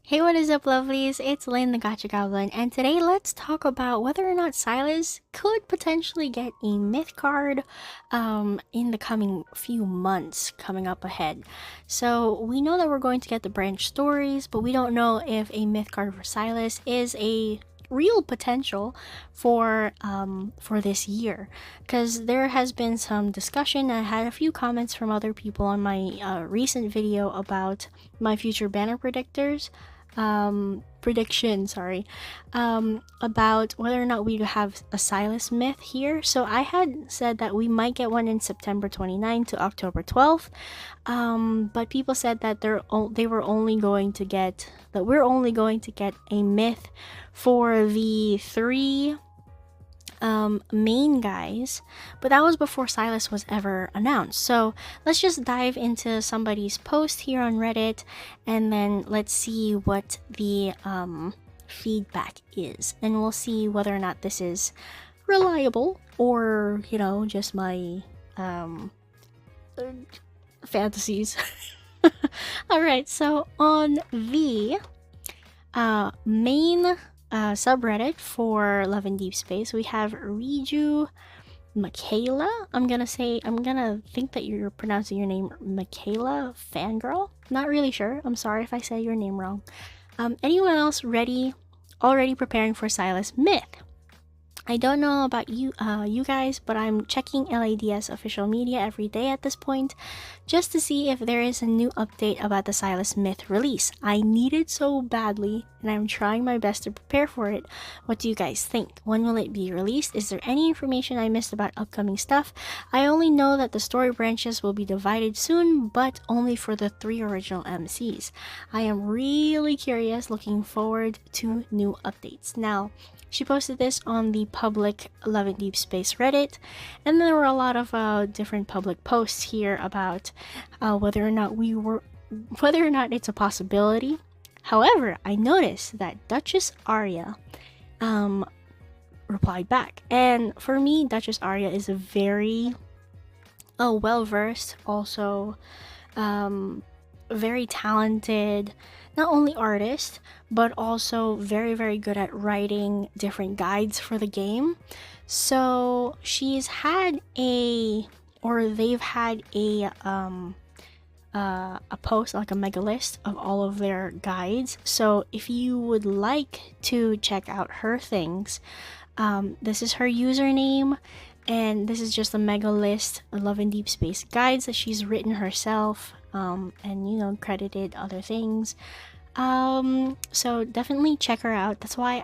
Hey, what is up, lovelies? It's Lynn the Gacha Goblin, and today let's talk about whether or not Silas could potentially get a myth card in the coming few months coming up ahead. So we know that we're going to get the branch stories, but we don't know if a myth card for Silas is a real potential for this year, because there has been some discussion. I had a few comments from other people on my recent video about my future banner prediction, sorry, about whether or not we have a Sylus Myth here. So I had said that we might get one in September 29th to October 12th, but people said that we're only going to get a myth for the three main guys, but that was before Silas was ever announced. So let's just dive into somebody's post here on Reddit, and then let's see what the feedback is, and we'll see whether or not this is reliable or just my fantasies. All right, so on the main subreddit for Love in Deepspace, we have Riju Michaela. I'm gonna think that you're pronouncing your name Michaela Fangirl. Not really sure. I'm sorry if I say your name wrong. Anyone else already preparing for Sylus Myth? I don't know about you guys, but I'm checking LADS official media every day at this point, just to see if there is a new update about the Sylus Myth release. I need it so badly, and I'm trying my best to prepare for it. What do you guys think? When will it be released? Is there any information I missed about upcoming stuff? I only know that the story branches will be divided soon, but only for the 3 original MCs. I am really curious, looking forward to new updates. Now, she posted this on the public Love in Deepspace Reddit, and there were a lot of different public posts here about whether or not it's a possibility. However, I noticed that Duchess Arya replied back, and for me, Duchess Arya is a very well-versed, also very talented, not only artist, but also very, very good at writing different guides for the game. So they've had a post, like a mega list of all of their guides. So if you would like to check out her things, this is her username, and this is just a mega list of Love in Deepspace guides that she's written herself, and credited other things. So definitely check her out. That's why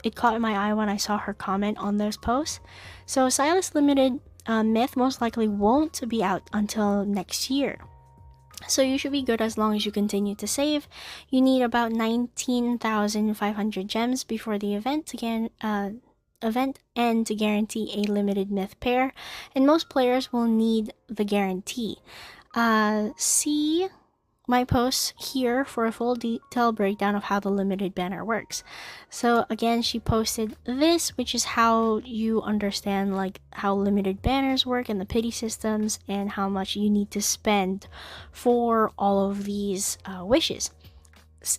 it caught my eye when I saw her comment on those posts. So Silas Limited Myth most likely won't be out until next year, so you should be good as long as you continue to save. You need about 19,500 gems before the event and to guarantee a limited myth pair, and most players will need the guarantee. See my posts here for a full detailed breakdown of how the limited banner works. So again, she posted this, which is how you understand like how limited banners work and the pity systems, and how much you need to spend for all of these wishes.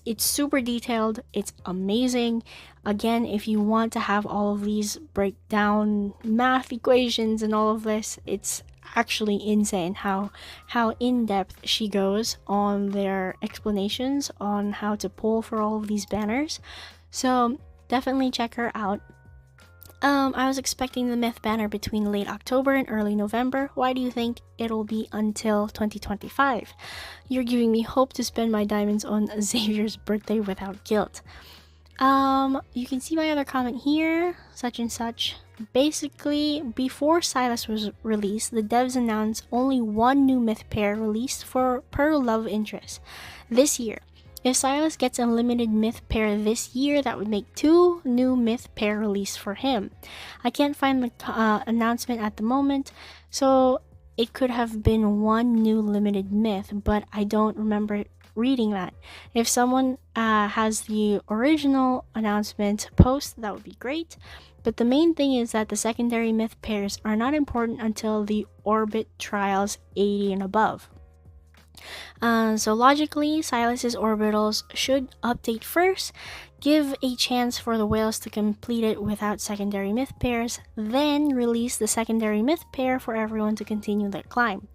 It's super detailed. It's amazing. Again, if you want to have all of these breakdown math equations and all of this, it's actually insane how in-depth she goes on their explanations on how to pull for all of these banners. So definitely check her out. I was expecting the myth banner between late October and early November. Why do you think it'll be until 2025? You're giving me hope to spend my diamonds on Xavier's birthday without guilt. You can see my other comment here, such and such. Basically, before Silas was released, the devs announced only one new myth pair released per love interest this year. If Silas gets a limited myth pair this year, that would make 2 new myth pair released for him. I can't find the announcement at the moment, so it could have been 1 new limited myth, but I don't remember reading that. If someone has the original announcement post, that would be great. But the main thing is that the secondary myth pairs are not important until the orbit trials 80 and above. So logically, Silas's orbitals should update first, give a chance for the whales to complete it without secondary myth pairs, then release the secondary myth pair for everyone to continue their climb.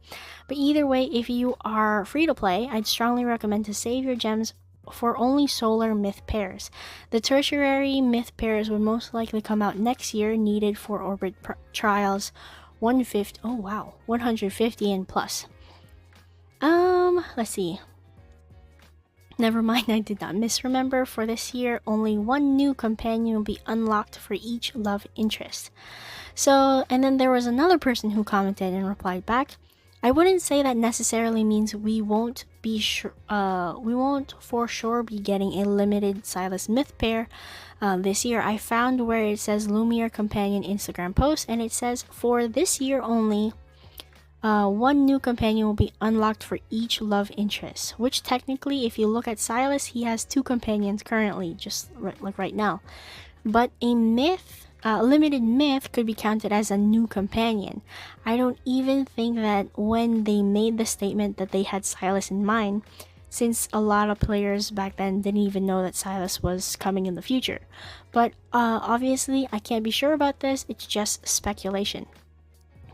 But either way, if you are free to play, I'd strongly recommend to save your gems for only solar myth pairs. The tertiary myth pairs would most likely come out next year, needed for orbit trials 150. Oh wow, 150 and plus. Let's see. Never mind, I did not misremember. For this year, only one new companion will be unlocked for each love interest. So, and then there was another person who commented and replied back. I wouldn't say that necessarily means we won't for sure be getting a limited Sylus Myth pair this year. I found where it says Lumiere Companion Instagram post, and it says for this year only, one new companion will be unlocked for each love interest, which technically, if you look at Silas, he has 2 companions currently, just like right now. But a limited myth could be counted as a new companion. I don't even think that when they made the statement that they had Silas in mind, since a lot of players back then didn't even know that Silas was coming in the future. But obviously, I can't be sure about this, it's just speculation.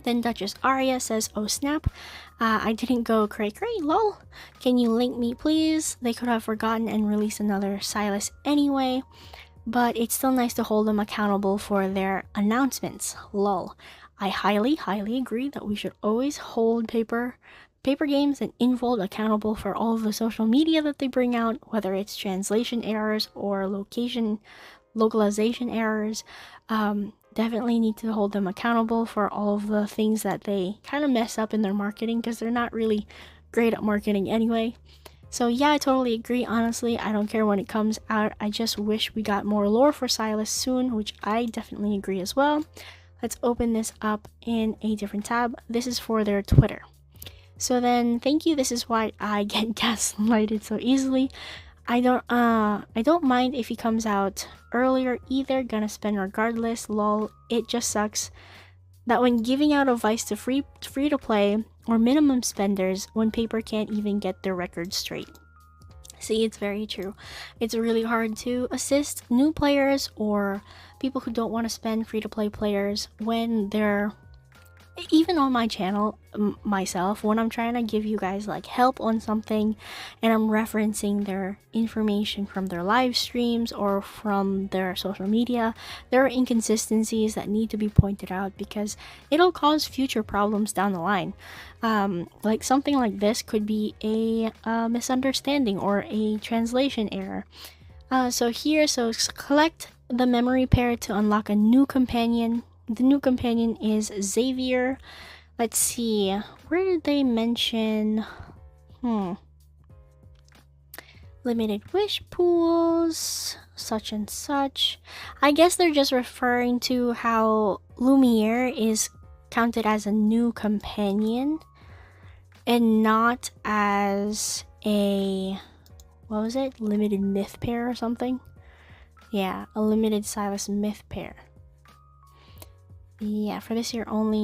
Then Duchess Arya says, oh snap, I didn't go cray cray, lol. Can you link me please? They could have forgotten and released another Silas anyway. But it's still nice to hold them accountable for their announcements, lol. I highly agree that we should always hold paper games and Involt accountable for all of the social media that they bring out, whether it's translation errors or localization errors. Definitely need to hold them accountable for all of the things that they kind of mess up in their marketing, because they're not really great at marketing anyway. So yeah, I totally agree. Honestly, I don't care when it comes out. I just wish we got more lore for Silas soon, which I definitely agree as well. Let's open this up in a different tab. This is for their Twitter. So then, thank you. This is why I get gaslighted so easily. I don't mind if he comes out earlier either. Gonna spend regardless. Lol. It just sucks that when giving out advice to free to play or minimum spenders, when paper can't even get their records straight. See, it's very true. It's really hard to assist new players or people who don't want to spend free to play players when they're, even on my channel myself, when I'm trying to give you guys like help on something and I'm referencing their information from their live streams or from their social media, there are inconsistencies that need to be pointed out because it'll cause future problems down the line. Like something like this could be a misunderstanding or a translation error. So collect the memory pair to unlock a new companion. The new companion is Xavier. Let's see, where did they mention limited wish pools, such and such. I guess they're just referring to how Lumiere is counted as a new companion and not as a, what was it, limited myth pair or something. Yeah, a limited Sylus Myth pair. Yeah, for this year only,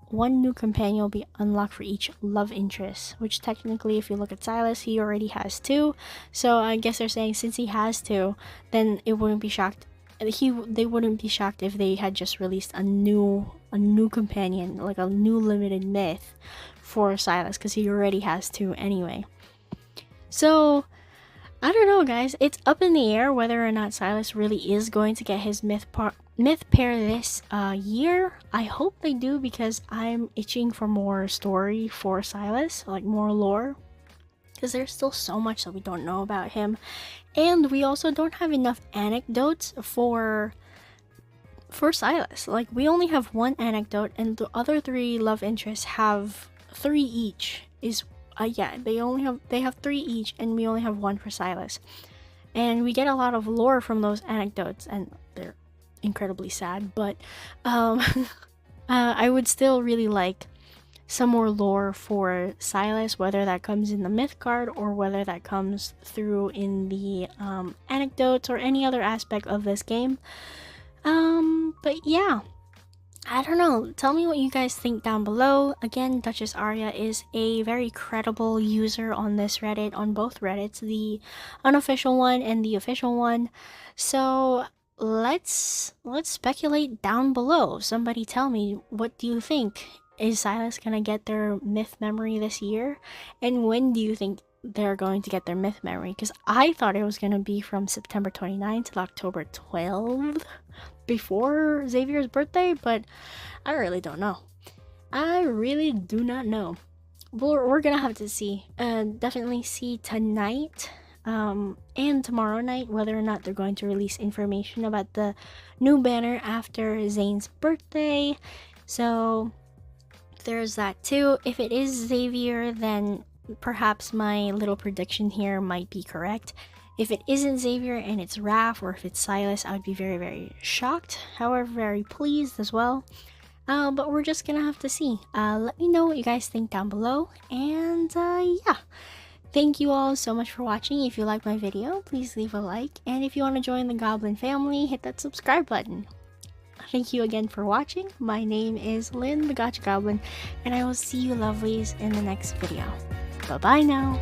one new companion will be unlocked for each love interest, which technically, if you look at Silas, he already has 2. So I guess they're saying since he has 2, then it wouldn't be shocked. They wouldn't be shocked if they had just released a new companion, like a new limited myth for Silas, because he already has 2 anyway. So I don't know, guys. It's up in the air whether or not Silas really is going to get his myth pair this year. I hope they do, because I'm itching for more story for Silas, like more lore, because there's still so much that we don't know about him, and we also don't have enough anecdotes for Silas. Like, we only have 1 anecdote, and the other 3 love interests have 3 each. They have 3 each, and we only have 1 for Silas, and we get a lot of lore from those anecdotes, and they're incredibly sad, but I would still really like some more lore for Silas, whether that comes in the myth card or whether that comes through in the anecdotes or any other aspect of this game. But yeah, I don't know. Tell me what you guys think down below. Again, Duchess Arya is a very credible user on this Reddit, on both Reddits, the unofficial one and the official one. So let's speculate down below. Somebody tell me, what do you think? Is Silas gonna get their myth memory this year? And when do you think they're going to get their myth memory? Because I thought it was gonna be from September 29th to October 12th, before Xavier's birthday, but I really don't know. I really do not know. We're gonna have to see. Definitely see tonight and tomorrow night whether or not they're going to release information about the new banner after Zane's birthday. So there's that too. If it is Xavier, then perhaps my little prediction here might be correct. If it isn't Xavier and it's Raph, or if it's Silas, I would be very, very shocked. However, very pleased as well. But we're just gonna have to see. Let me know what you guys think down below. And yeah. Thank you all so much for watching. If you like my video, please leave a like. And if you want to join the Goblin family, hit that subscribe button. Thank you again for watching. My name is Lynn, the Gacha Goblin, and I will see you lovelies in the next video. Bye-bye now.